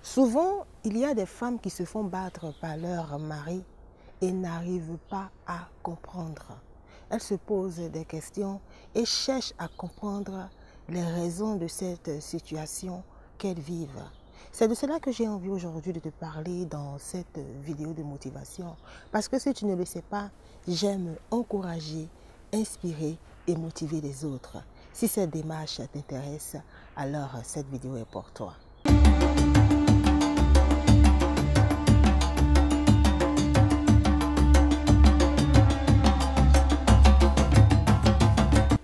Souvent, il y a des femmes qui se font battre par leur mari et n'arrivent pas à comprendre. Elles se posent des questions et cherchent à comprendre les raisons de cette situation qu'elles vivent. C'est de cela que j'ai envie aujourd'hui de te parler dans cette vidéo de motivation. Parce que si tu ne le sais pas, j'aime encourager, inspirer et motiver les autres. Si cette démarche t'intéresse, alors cette vidéo est pour toi.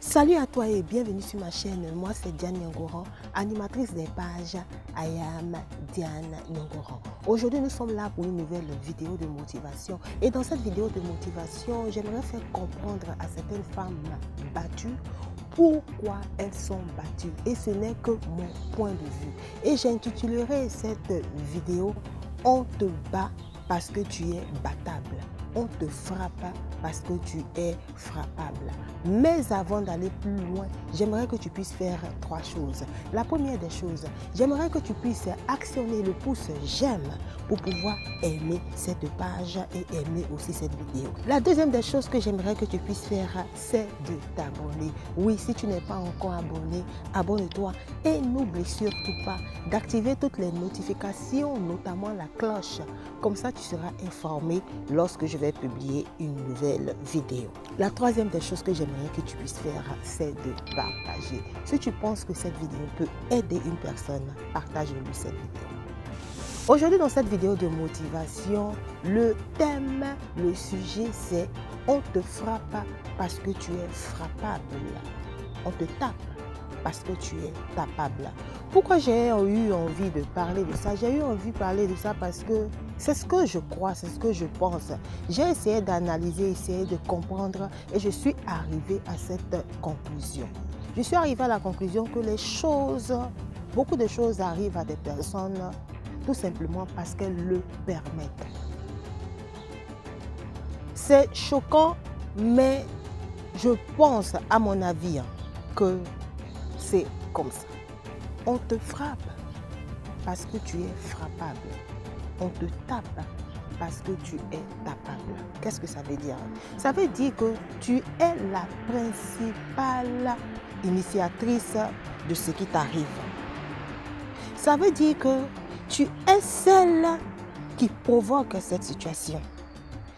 Salut à toi et bienvenue sur ma chaîne. Moi c'est Diane Nyongoran, animatrice des pages I Am Diane Nyongoran. Aujourd'hui nous sommes là pour une nouvelle vidéo de motivation. Et dans cette vidéo de motivation, j'aimerais faire comprendre à certaines femmes battues pourquoi elles sont battues. Et ce n'est que mon point de vue. Et j'intitulerai cette vidéo « On te bat parce que tu es battable ». On te frappe parce que tu es frappable. Mais avant d'aller plus loin, j'aimerais que tu puisses faire trois choses. La première des choses, j'aimerais que tu puisses actionner le pouce j'aime pour pouvoir aimer cette page et aimer aussi cette vidéo. La deuxième des choses que j'aimerais que tu puisses faire, c'est de t'abonner. Oui, si tu n'es pas encore abonné, abonne-toi et n'oublie surtout pas d'activer toutes les notifications, notamment la cloche. Comme ça, tu seras informé lorsque je vais publier une nouvelle vidéo. La troisième des choses que j'aimerais que tu puisses faire, c'est de partager. Si tu penses que cette vidéo peut aider une personne, partage-lui cette vidéo. Aujourd'hui, dans cette vidéo de motivation, le thème, le sujet, c'est « On te frappe parce que tu es frappable ». On te tape parce que tu es tapable. Pourquoi j'ai eu envie de parler de ça? J'ai eu envie de parler de ça parce que c'est ce que je crois, c'est ce que je pense. J'ai essayé d'analyser, essayé de comprendre et je suis arrivée à cette conclusion. Je suis arrivée à la conclusion que les choses, beaucoup de choses arrivent à des personnes tout simplement parce qu'elles le permettent. C'est choquant, mais je pense, à mon avis, que c'est comme ça. On te frappe parce que tu es frappable. On te tape parce que tu es tapable. Qu'est-ce que ça veut dire? Ça veut dire que tu es la principale initiatrice de ce qui t'arrive. Ça veut dire que tu es celle qui provoque cette situation.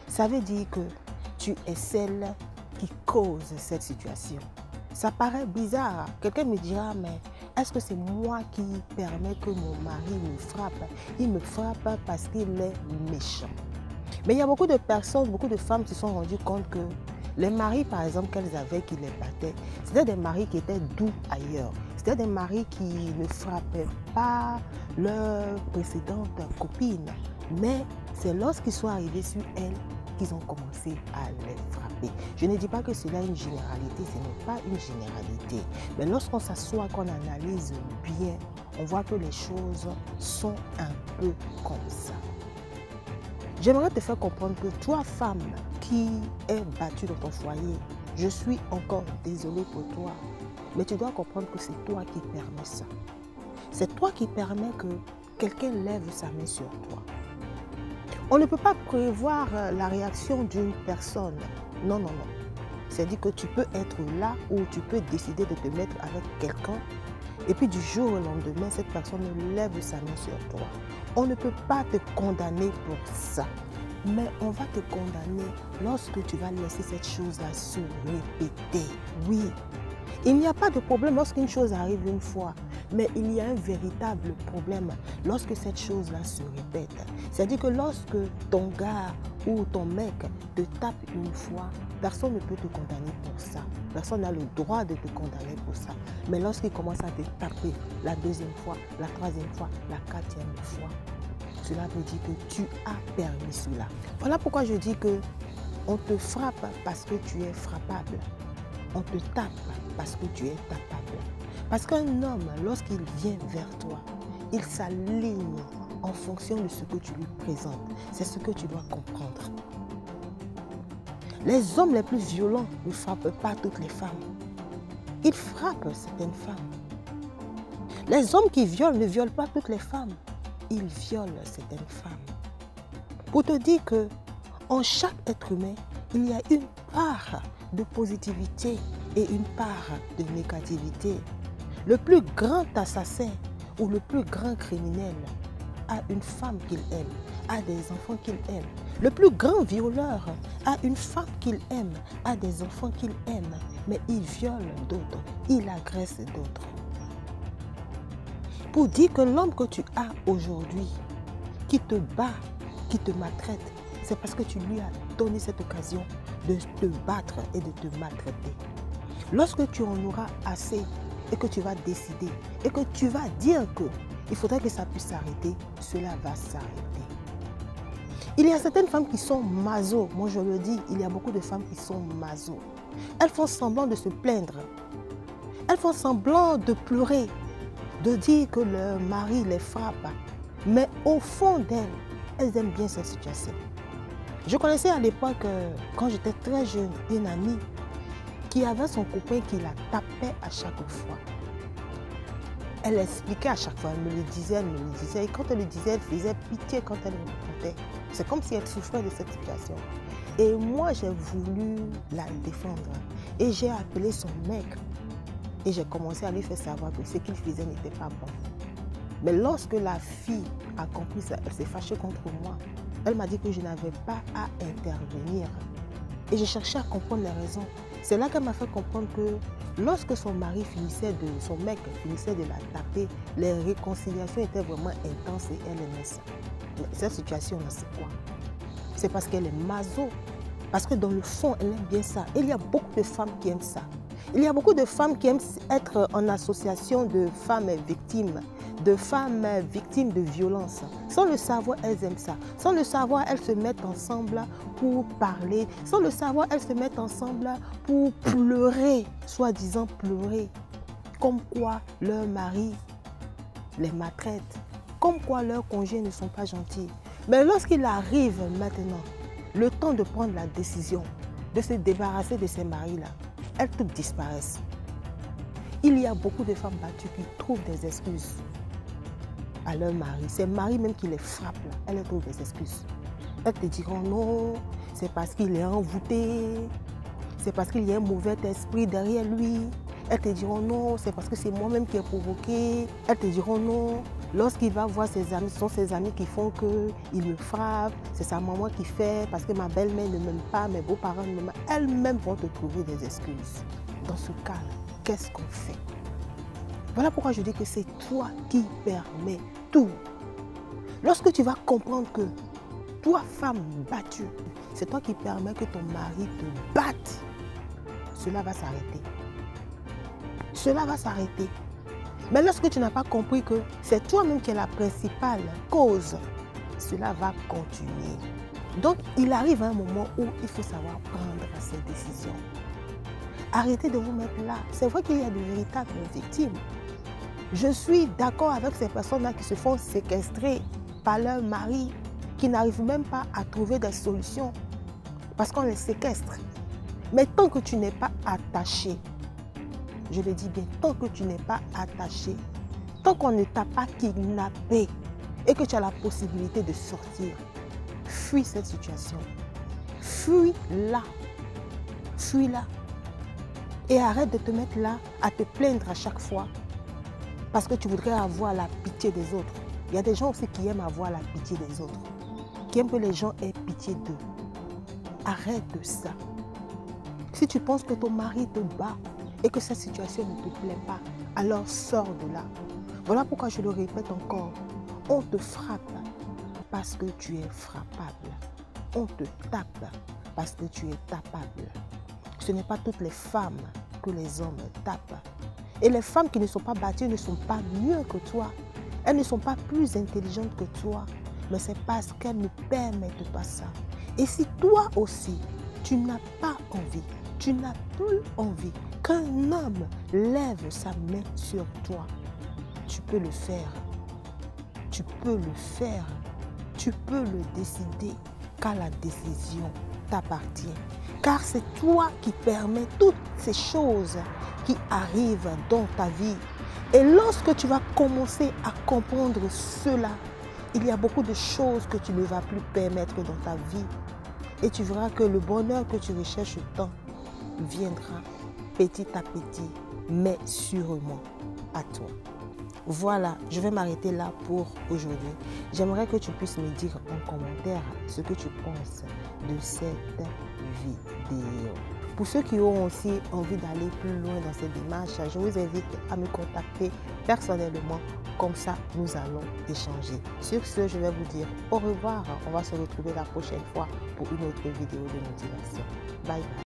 Ça veut dire que tu es celle qui cause cette situation. Ça paraît bizarre. Quelqu'un me dira, mais est-ce que c'est moi qui permets que mon mari me frappe? Il me frappe parce qu'il est méchant. Mais il y a beaucoup de personnes, beaucoup de femmes qui se sont rendues compte que les maris, par exemple, qu'elles avaient, qui les battaient, c'était des maris qui étaient doux ailleurs. C'était des maris qui ne frappaient pas leurs précédentes copines. Mais c'est lorsqu'ils sont arrivés sur elles qu'ils ont commencé à les frapper. Je ne dis pas que cela est une généralité, ce n'est pas une généralité. Mais lorsqu'on s'assoit, qu'on analyse bien, on voit que les choses sont un peu comme ça. J'aimerais te faire comprendre que toi, femme qui est battue dans ton foyer, je suis encore désolée pour toi, mais tu dois comprendre que c'est toi qui permets ça. C'est toi qui permets que quelqu'un lève sa main sur toi. On ne peut pas prévoir la réaction d'une personne. Non, non, non. C'est-à-dire que tu peux être là ou tu peux décider de te mettre avec quelqu'un et puis du jour au lendemain, cette personne lève sa main sur toi. On ne peut pas te condamner pour ça. Mais on va te condamner lorsque tu vas laisser cette chose-là se répéter. Oui. Il n'y a pas de problème lorsqu'une chose arrive une fois, mais il y a un véritable problème lorsque cette chose-là se répète. C'est-à-dire que lorsque ton gars ou ton mec te tape une fois, personne ne peut te condamner pour ça. Personne n'a le droit de te condamner pour ça. Mais lorsqu'il commence à te taper la deuxième fois, la troisième fois, la quatrième fois, cela veut dire que tu as permis cela. Voilà pourquoi je dis que on te frappe parce que tu es frappable. On te tape parce que tu es tapable. Parce qu'un homme, lorsqu'il vient vers toi, il s'aligne en fonction de ce que tu lui présentes. C'est ce que tu dois comprendre. Les hommes les plus violents ne frappent pas toutes les femmes. Ils frappent certaines femmes. Les hommes qui violent ne violent pas toutes les femmes. il viole certaines femmes. Pour te dire que en chaque être humain, il y a une part de positivité et une part de négativité. Le plus grand assassin ou le plus grand criminel a une femme qu'il aime, a des enfants qu'il aime. Le plus grand violeur a une femme qu'il aime, a des enfants qu'il aime, mais il viole d'autres, il agresse d'autres. Pour dire que l'homme que tu as aujourd'hui, qui te bat, qui te maltraite, c'est parce que tu lui as donné cette occasion de te battre et de te maltraiter. Lorsque tu en auras assez et que tu vas décider et que tu vas dire qu'il faudrait que ça puisse s'arrêter, cela va s'arrêter. Il y a certaines femmes qui sont maso. Moi je le dis, il y a beaucoup de femmes qui sont maso. Elles font semblant de se plaindre. Elles font semblant de pleurer, de dire que leur mari les frappe. Mais au fond d'elles, elles aiment bien cette situation. Je connaissais à l'époque, quand j'étais très jeune, une amie qui avait son copain qui la tapait à chaque fois. Elle expliquait à chaque fois, elle me le disait, Et quand elle le disait, elle faisait pitié quand elle me racontait. C'est comme si elle souffrait de cette situation. Et moi, j'ai voulu la défendre. Et j'ai appelé son mec. Et j'ai commencé à lui faire savoir que ce qu'il faisait n'était pas bon. Mais lorsque la fille a compris ça, elle s'est fâchée contre moi. Elle m'a dit que je n'avais pas à intervenir. Et j'ai cherché à comprendre les raisons. C'est là qu'elle m'a fait comprendre que lorsque son mari son mec finissait de la taper, les réconciliations étaient vraiment intenses et elle aimait ça. Mais cette situation-là, c'est quoi? C'est parce qu'elle est maso. Parce que dans le fond, elle aime bien ça. Et il y a beaucoup de femmes qui aiment ça. Il y a beaucoup de femmes qui aiment être en association de femmes victimes de violences. Sans le savoir, elles aiment ça. Sans le savoir, elles se mettent ensemble pour parler. Sans le savoir, elles se mettent ensemble pour pleurer, soi-disant pleurer. Comme quoi leur mari les maltraite. Comme quoi leurs congés ne sont pas gentils. Mais lorsqu'il arrive maintenant, le temps de prendre la décision, de se débarrasser de ces maris-là, elles toutes disparaissent. Il y a beaucoup de femmes battues qui trouvent des excuses à leur mari. C'est le mari même qui les frappe, là. Elles trouvent des excuses. Elles te diront non, c'est parce qu'il est envoûté, c'est parce qu'il y a un mauvais esprit derrière lui. Elles te diront non, c'est parce que c'est moi-même qui ai provoqué. Elles te diront non, lorsqu'il va voir ses amis, ce sont ses amis qui font qu'il me frappe. C'est sa maman qui fait parce que ma belle-mère ne m'aime pas, mes beaux-parents ne m'aiment pas. Elles-mêmes vont te trouver des excuses. Dans ce cas, qu'est-ce qu'on fait? Voilà pourquoi je dis que c'est toi qui permets tout. Lorsque tu vas comprendre que toi, femme battue, c'est toi qui permets que ton mari te batte, cela va s'arrêter. Cela va s'arrêter. Mais lorsque tu n'as pas compris que c'est toi-même qui es la principale cause, cela va continuer. Donc, il arrive un moment où il faut savoir prendre ses décisions. Arrêtez de vous mettre là. C'est vrai qu'il y a de véritables victimes. Je suis d'accord avec ces personnes-là qui se font séquestrer par leur mari, qui n'arrivent même pas à trouver des solutions parce qu'on les séquestre. Mais tant que tu n'es pas attaché, je le dis bien, tant que tu n'es pas attaché, tant qu'on ne t'a pas kidnappé et que tu as la possibilité de sortir, fuis cette situation. Fuis-la. Fuis-la. Et arrête de te mettre là à te plaindre à chaque fois parce que tu voudrais avoir la pitié des autres. Il y a des gens aussi qui aiment avoir la pitié des autres, qui aiment que les gens aient pitié d'eux. Arrête de ça. Si tu penses que ton mari te bat et que cette situation ne te plaît pas, alors sors de là. Voilà pourquoi je le répète encore. On te frappe parce que tu es frappable. On te tape parce que tu es tapable. Ce n'est pas toutes les femmes que les hommes tapent. Et les femmes qui ne sont pas battues ne sont pas mieux que toi. Elles ne sont pas plus intelligentes que toi. Mais c'est parce qu'elles ne permettent pas ça. Et si toi aussi, tu n'as pas envie, tu n'as plus envie qu'un homme lève sa main sur toi, tu peux le faire. Tu peux le faire. Tu peux le décider, car la décision t'appartient. Car c'est toi qui permets toutes ces choses qui arrivent dans ta vie. Et lorsque tu vas commencer à comprendre cela, il y a beaucoup de choses que tu ne vas plus permettre dans ta vie. Et tu verras que le bonheur que tu recherches tant viendra petit à petit, mais sûrement à toi. Voilà, je vais m'arrêter là pour aujourd'hui. J'aimerais que tu puisses me dire en commentaire ce que tu penses de cette vidéo. Pour ceux qui ont aussi envie d'aller plus loin dans cette démarche, je vous invite à me contacter personnellement. Comme ça, nous allons échanger. Sur ce, je vais vous dire au revoir. On va se retrouver la prochaine fois pour une autre vidéo de motivation. Bye bye.